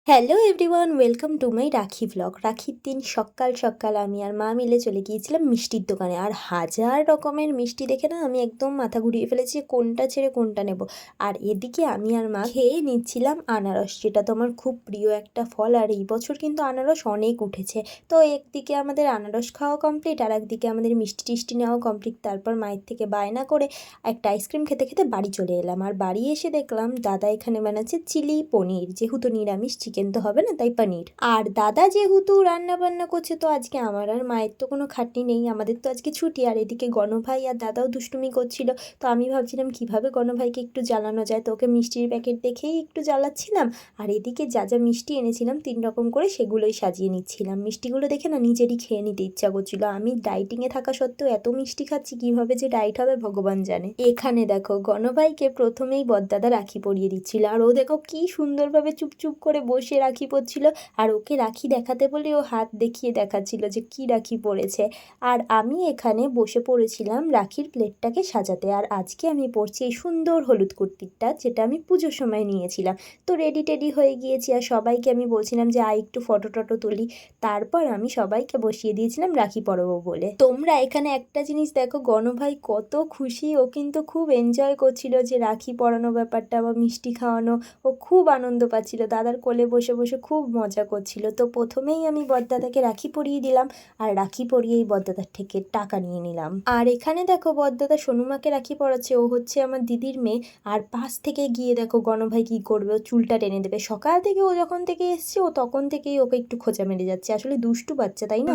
Hello everyone, welcome to my রাখি vlog. রাখির দিন সকাল সকাল আমি আর মা মিলে চলে গিয়েছিলাম মিষ্টির দোকানে। আর হাজার রকমের মিষ্টি দেখে না আমি একদম মাথা ঘুরিয়ে ফেলেছি যে কোনটা ছেড়ে কোনটা নেব। আর এদিকে আমি আর মা খেয়ে নিচ্ছিলাম আনারস, যেটা তো আমার খুব প্রিয় একটা ফল। আর এই বছর কিন্তু আনারস অনেক উঠেছে। তো একদিকে আমাদের আনারস খাওয়া কমপ্লিট, আর একদিকে আমাদের মিষ্টি টিষ্টি নেওয়া কমপ্লিট। তারপর মায়ের থেকে বায়না করে একটা আইসক্রিম খেতে খেতে বাড়ি চলে এলাম। আর বাড়ি এসে দেখলাম দাদা এখানে বানাচ্ছে চিলি পনির, যেহেতু নিরামিষ, চিকেন তো হবে না, তাই পনির। আর দাদা যেহেতু রান্না বান্না করছে, তো আজকে আমার আর মায়ের তো কোনো খাটনি নেই, আমাদের তো আজকে ছুটি। আর এদিকে গণভাই আর দাদাও দুষ্টুমি করছিল। তো আমি ভাবছিলাম কিভাবে গণভাইকে একটু জ্বালানো যায়, তো ওকে মিষ্টির প্যাকেট দেখেই একটু জ্বালাচ্ছিলাম। আর এদিকে যা যা মিষ্টি এনেছিলাম 3 রকম করে, সেগুলোই সাজিয়ে নিচ্ছিলাম। মিষ্টিগুলো দেখে না নিজেরই খেয়ে নিতে ইচ্ছা করছিল। আমি ডাইটিংয়ে থাকা সত্ত্বেও এত মিষ্টি খাচ্ছি, কিভাবে যে ডাইট হবে ভগবান জানে। এখানে দেখো গণভাইকে প্রথমেই বড়দাদা রাখি পরিয়ে দিচ্ছিল, আর ও দেখো কি সুন্দরভাবে চুপচুপ করে বসে রাখি পরছিল। আর ওকে রাখি দেখাতে বলে ও হাত দেখিয়ে দেখাচ্ছিল যে কি রাখি পরেছে। আর আমি এখানে বসে পড়েছিলাম রাখির প্লেটটাকে সাজাতে। আর আজকে আমি পরছি এই সুন্দর হলুদ কুর্তিটা, যেটা আমি পুজোর সময় নিয়েছিলাম। তো রেডি টেডি হয়ে গিয়েছি, আর সবাইকে আমি বলছিলাম যে একটু ফটো টটো তুলি। তারপর আমি সবাইকে বসিয়ে দিয়েছিলাম রাখি পরাবো বলে। তোমরা এখানে একটা জিনিস দেখো, গণভাই কত খুশি, ও কিন্তু খুব এনজয় করছিল যে রাখি পরানো ব্যাপারটা বা মিষ্টি খাওয়ানো। ও খুব আনন্দ পাচ্ছিল, দাদার কোলে বসে বসে খুব মজা করছিল। তো প্রথমেই আমি বড়দাদাকে রাখি পরিয়ে দিলাম, আর রাখি পরিয়েই বড়দাদার থেকে টাকা নিয়ে নিলাম। আর এখানে দেখো বড়দাদা সোনুমাকে রাখি পরাচ্ছে, ও হচ্ছে আমার দিদির মেয়ে। আর পাশ থেকে গিয়ে দেখো গণভাই কি করবে, ও চুলটা টেনে দেবে। সকাল থেকে ও যখন থেকে এসছে, ও তখন থেকেই ওকে একটু খোঁচা মেরে যাচ্ছে। আসলে দুষ্টু বাচ্চা, তাই না?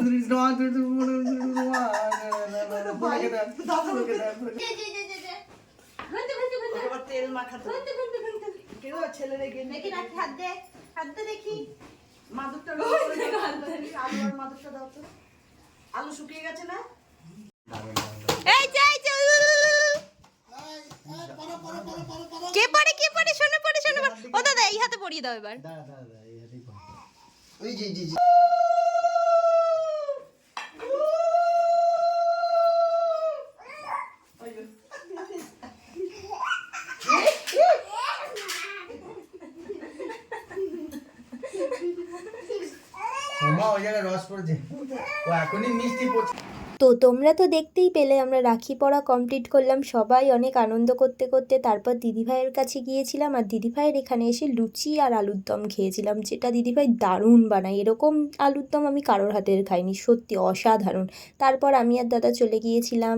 তেল মাখাতে ছেলে রেখে দেখি রাখি, হাত দে, হাত দে দেখি। মাদুরটা আলু আর মাদুরটা দাও তো। আলু শুকিয়ে গেছে না? এই যে কে পড়ে কে পড়ে, শোনো পড়ে শোনো। ও দাদা এই হাতে পরিয়ে দাও এবার। ওই জি জি জি। ওই জায়গায় রস পড়ছে, ও এখনই মিষ্টি পড়ছে। তো তোমরা তো দেখতেই পেলে আমরা রাখি পরা কমপ্লিট করলাম, সবাই অনেক আনন্দ করতে করতে। তারপর দিদিভাইয়ের কাছে গিয়েছিলাম, আর দিদিভাইয়ের এখানে এসে লুচি আর আলুর দম খেয়েছিলাম, যেটা দিদিভাই দারুণ বানায়। এরকম আলুর দম আমি কারোর হাতের খাইনি, সত্যি অসাধারণ। তারপর আমি আর দাদা চলে গিয়েছিলাম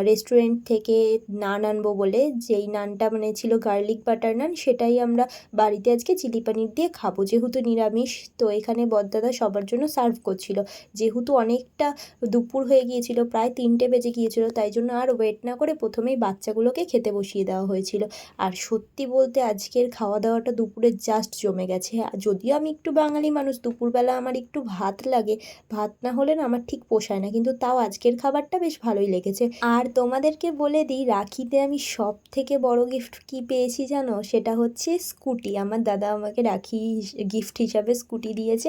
রেস্টুরেন্ট থেকে নান আনবো বলে। যেই নানটা মানে ছিল গার্লিক বাটার নান, সেটাই আমরা বাড়িতে আজকে চিলি পনির দিয়ে খাবো, যেহেতু নিরামিষ। তো এখানে বড়দাদা সবার জন্য সার্ভ করছিল। যেহেতু অনেকটা দুপুর হয়ে গিয়েছিল, প্রায় 3টে বেজে গিয়েছিল, তাই জন্য আর ওয়েট না করে প্রথমেই বাচ্চাগুলোকে খেতে বসিয়ে দেওয়া হয়েছিল। আর সত্যি বলতে আজকের খাওয়া দাওয়াটা দুপুরে জাস্ট জমে গেছে। যদিও আমি একটু বাঙালি মানুষ, দুপুরবেলা আমার একটু ভাত লাগে, ভাত না হলে না আমার ঠিক পোষায় না, কিন্তু তাও আজকের খাবারটা বেশ ভালোই লেগেছে। আর তোমাদেরকে বলে দিই, রাখিতে আমি সব থেকে বড় গিফট কি পেয়েছি জানো? সেটা হচ্ছে স্কুটি। আমার দাদা আমাকে রাখি গিফট হিসাবে স্কুটি দিয়েছে।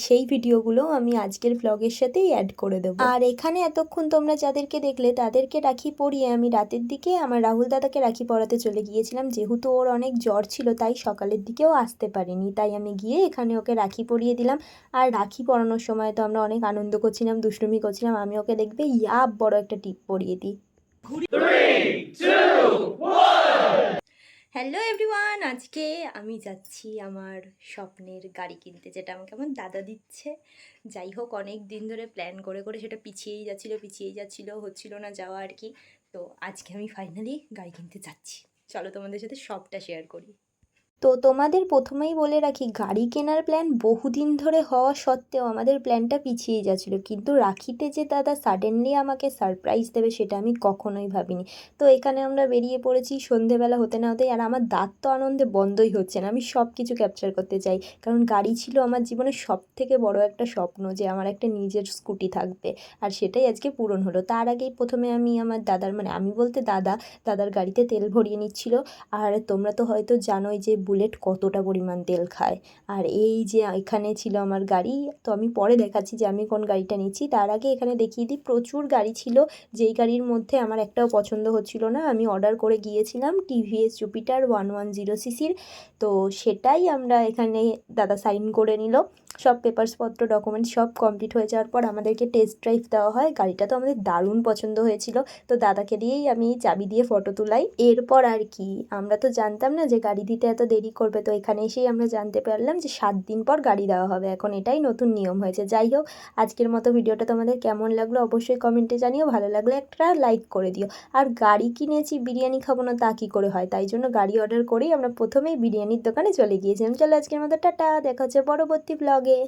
সেই ভিডিওগুলো আমি আজকের ভ্লগের সাথেই অ্যাড করে দেবো। আর এখানে এতক্ষণ তোমরা যাদেরকে দেখলে তাদেরকে রাখি পরিয়ে আমি রাতের দিকে আমার রাহুল দাদাকে রাখি পরাতে চলে গিয়েছিলাম। যেহেতু ওর অনেক জ্বর ছিল, তাই সকালের দিকেও আসতে পারিনি, তাই আমি গিয়ে এখানে ওকে রাখি পরিয়ে দিলাম। আর রাখি পরানোর সময় তো আমরা অনেক আনন্দ করছিলাম, দুষ্টুমি করছিলাম। আমি ওকে দেখবে বড় একটা টিপ পরিয়ে দিই। হ্যালো এভরিওয়ান, আজকে আমি যাচ্ছি আমার স্বপ্নের গাড়ি কিনতে, যেটা আমাকে আমার দাদা দিচ্ছে। যাই হোক, অনেক দিন ধরে প্ল্যান করে করে সেটা পিছিয়েই যাচ্ছিলো, হচ্ছিল না যাওয়া আর কি। তো আজকে আমি ফাইনালি গাড়ি কিনতে যাচ্ছি। চলো তোমাদের সাথে সবটা শেয়ার করি। তো তোমাদের প্রথমেই বলে রাখি, গাড়ি কেনার প্ল্যান বহুদিন ধরে হওয়া সত্ত্বেও আমাদের প্ল্যানটা পিছিয়ে যাচ্ছিলো। কিন্তু রাখিতে যে দাদা সাডেনলি আমাকে সারপ্রাইজ দেবে, সেটা আমি কখনোই ভাবিনি। তো এখানে আমরা বেরিয়ে পড়েছি সন্ধেবেলা হতে না হতেই। আর আমার দাঁত তো আনন্দে বন্ধই হচ্ছে না, আমি সব কিছু ক্যাপচার করতে চাই, কারণ গাড়ি ছিল আমার জীবনের সব থেকে বড় একটা স্বপ্ন, যে আমার একটা নিজের স্কুটি থাকবে। আর সেটাই আজকে পূরণ হলো। তার আগেই প্রথমে আমি আমার দাদার, মানে আমি বলতে দাদার গাড়িতে তেল ভরিয়ে নিচ্ছিল। আর তোমরা তো হয়তো জানোই যে বুলেট কতটা পরিমাণ তেল খায়। আর এই যে এখানে ছিল আমার গাড়ি, তো আমি পরে দেখাচ্ছি যে আমি কোন গাড়িটা নিচ্ছি। তার আগে এখানে দেখিয়ে দিই, প্রচুর গাড়ি ছিল, যেই গাড়ির মধ্যে আমার একটাও পছন্দ হচ্ছিল না। আমি অর্ডার করে গিয়েছিলাম টিভিএস জুপিটার 110 সিসির, তো সেটাই আমরা এখানে দাদা সাইন করে নিল। সব পেপারসপত্র ডকুমেন্টস সব কমপ্লিট হয়ে যাওয়ার পর আমাদেরকে টেস্ট ড্রাইভ দেওয়া হয়। গাড়িটা তো আমাদের দারুণ পছন্দ হয়েছিল, তো দাদাকে দিয়েই আমি চাবি দিয়ে ফটো তুলাই। এরপর আর কি, আমরা তো জানতাম না যে গাড়ি দিতে এত দেরি করবে, তো এখানে এসেই আমরা জানতে পারলাম যে 7 দিন পর গাড়ি দেওয়া হবে। এখন এটাই নতুন নিয়ম হয়েছে। যাই হোক, আজকের মতো ভিডিওটা তোমাদের কেমন লাগলো অবশ্যই কমেন্টে জানিও। ভালো লাগলে একটা লাইক করে দিও। আর গাড়ি কিনেছি, বিরিয়ানি খাবো না তা কী করে হয়, তাই জন্য গাড়ি অর্ডার করেই আমরা প্রথমেই বিরিয়ানির দোকানে চলে গিয়েছিলাম। চলো আজকের মতো টাটা, দেখা হচ্ছে পরবর্তী ব্লগে।